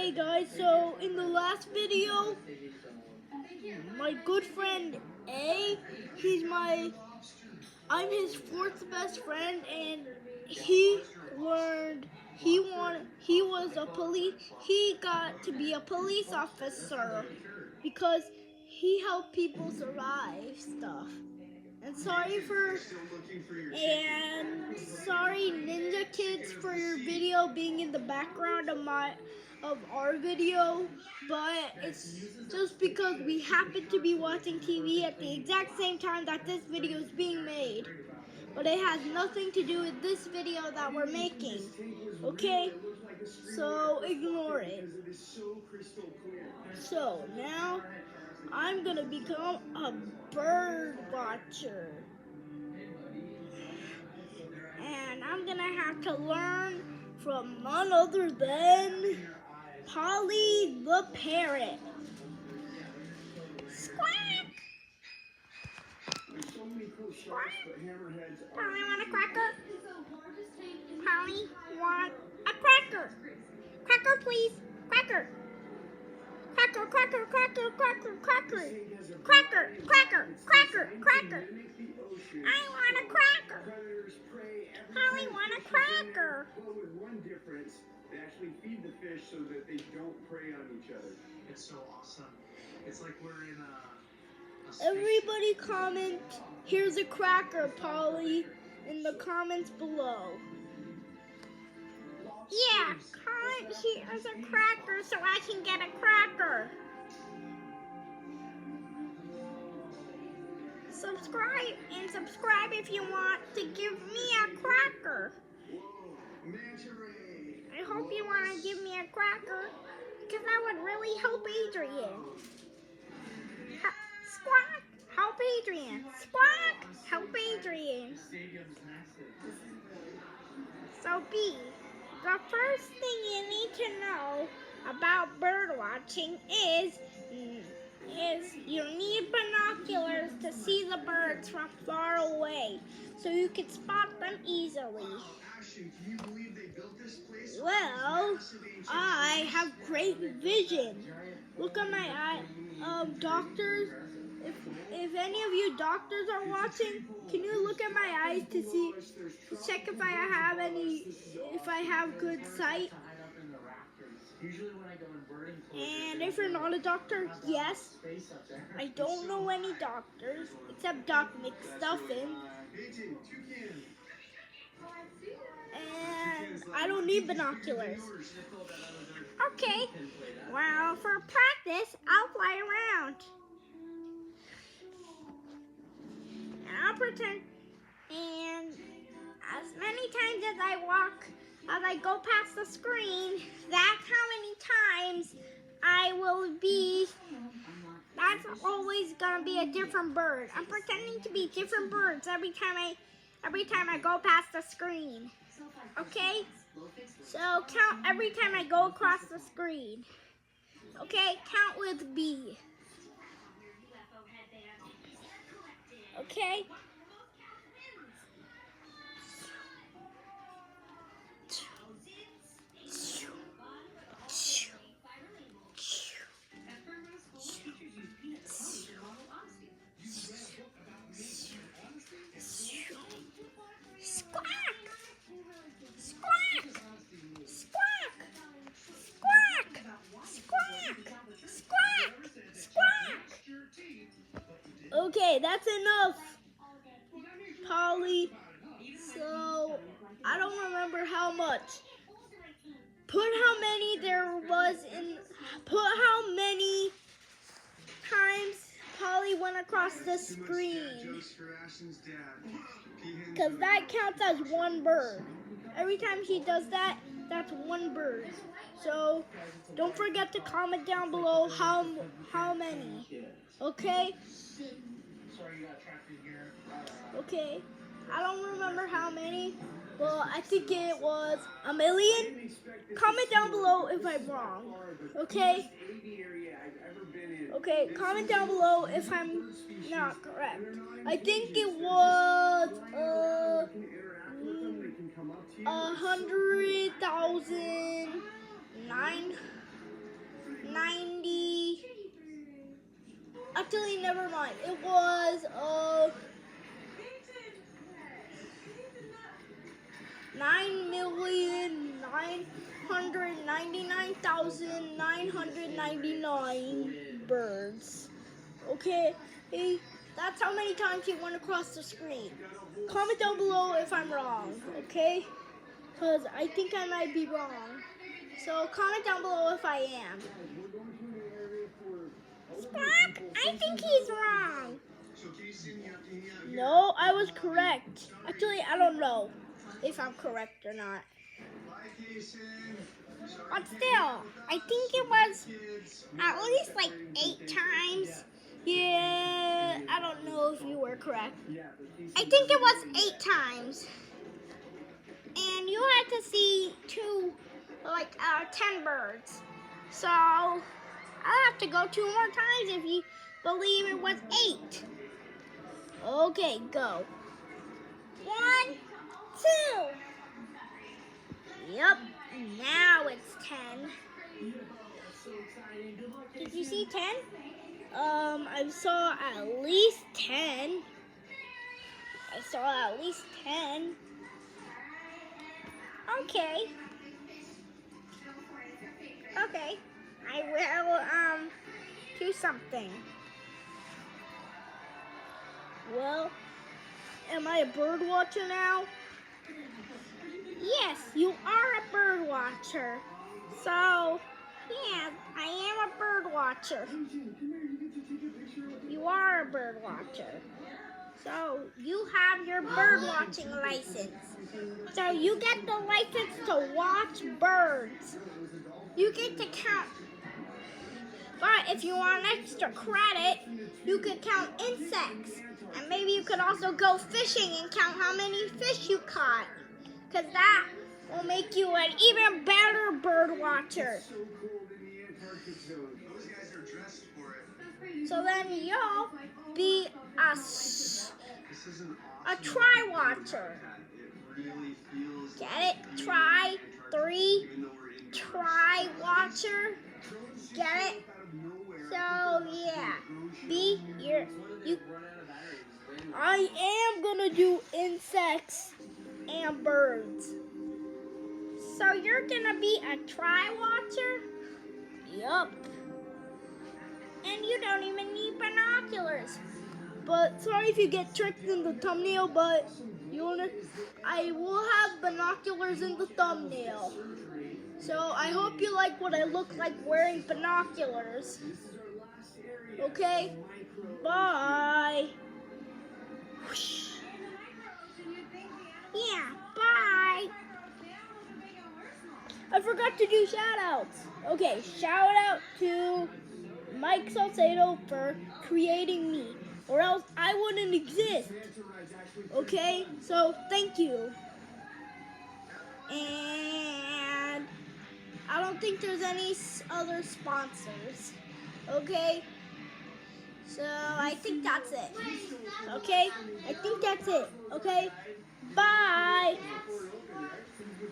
Hey guys, so in the last video, my good friend A, I'm his fourth best friend, and he got to be a police officer because he helped people survive stuff. And sorry Ninja Kids for your video being in the background of our video, but it's just because we happen to be watching TV at the exact same time that this video is being made. But it has nothing to do with this video that we're making. Okay? So ignore it. So now I'm gonna become a bird watcher. And I'm gonna have to learn from none other than Polly the parrot. Squawk! Squawk! Polly want a cracker? Polly want a cracker? Cracker, please. Cracker. Cracker, cracker, cracker, cracker, cracker. Cracker, cracker, cracker, cracker. I want a cracker. Polly want a cracker. Well, with one difference, they actually feed the fish so that they don't prey on each other. It's so awesome. It's like we're in a Everybody comment, here's a cracker, Polly, in the comments below. Yeah, comment here's a cracker so I can get a cracker. Subscribe if you want to give me a cracker. I hope you want to give me a cracker because that would really help Adrian. Squawk, help Adrian. Squawk, help Adrian. So B, the first thing you need to know about bird watching is you need binoculars to see the birds from far away, so you can spot them easily. Well, I have great vision. Look at my eye. Doctors, if any of you doctors are watching, can you look at my eyes to check if I have good sight? And if you're not a doctor, yes, I don't know any doctors except Doc McStuffin. And I don't need binoculars. Okay, well, for practice, I'll fly around. And I'll pretend, and as many times as I go past the screen, that's how many times I will be. That's always gonna be a different bird. I'm pretending to be different birds every time I go past the screen. Okay? So count every time I go across the screen. Okay? Count with B. Okay? Okay, that's enough, Polly. So, I don't remember how much. Put how many times Polly went across the screen. Because that counts as one bird. Every time he does that, that's one bird. So, don't forget to comment down below how many. Okay? Okay, I don't remember how many. Well, I think it was 1 million. Comment down below if I'm wrong. Okay? Okay, comment down below if I'm not correct. I think it was 100,000 90. Actually, never mind. It was 9,999,999 birds. Okay, hey, that's how many times you went across the screen. Comment down below if I'm wrong, okay? Because I think I might be wrong. So comment down below if I am. Squawk, I think he's wrong. No, I was correct. Actually, I don't know if I'm correct or not. But still, I think it was at least like 8 times. Yeah, I don't know if you were correct. I think it was 8 times. And you had to see 10 birds. So I'll have to go 2 more times if you believe it was 8. Okay, go. 1, 2. Yep, now it's 10. Did you see 10? I saw at least 10. I saw at least 10. Okay. Okay. I will do something. Well, am I a bird watcher now? Yes, you are a bird watcher. So, yeah, I am a bird watcher. You are a bird watcher. So, you have your bird watching license. So, you get the license to watch birds. You get to count. But if you want extra credit, you could count insects. And maybe you could also go fishing and count how many fish you caught. Because that will make you an even better bird watcher. So then you'll be a try watcher. Get it? Try 3. Try watcher. Get it? So yeah, I am gonna do insects and birds. So you're gonna be a try watcher? Yup. And you don't even need binoculars. But sorry if you get tricked in the thumbnail, but I will have binoculars in the thumbnail. So I hope you like what I look like wearing binoculars. Okay? Bye. Whoosh. Yeah, bye. I forgot to do shout outs. Okay, shout out to Mike Salcedo for creating me, or else I wouldn't exist. Okay, so thank you. And I don't think there's any other sponsors. Okay, so I think that's it. Okay, I think that's it. Okay, bye.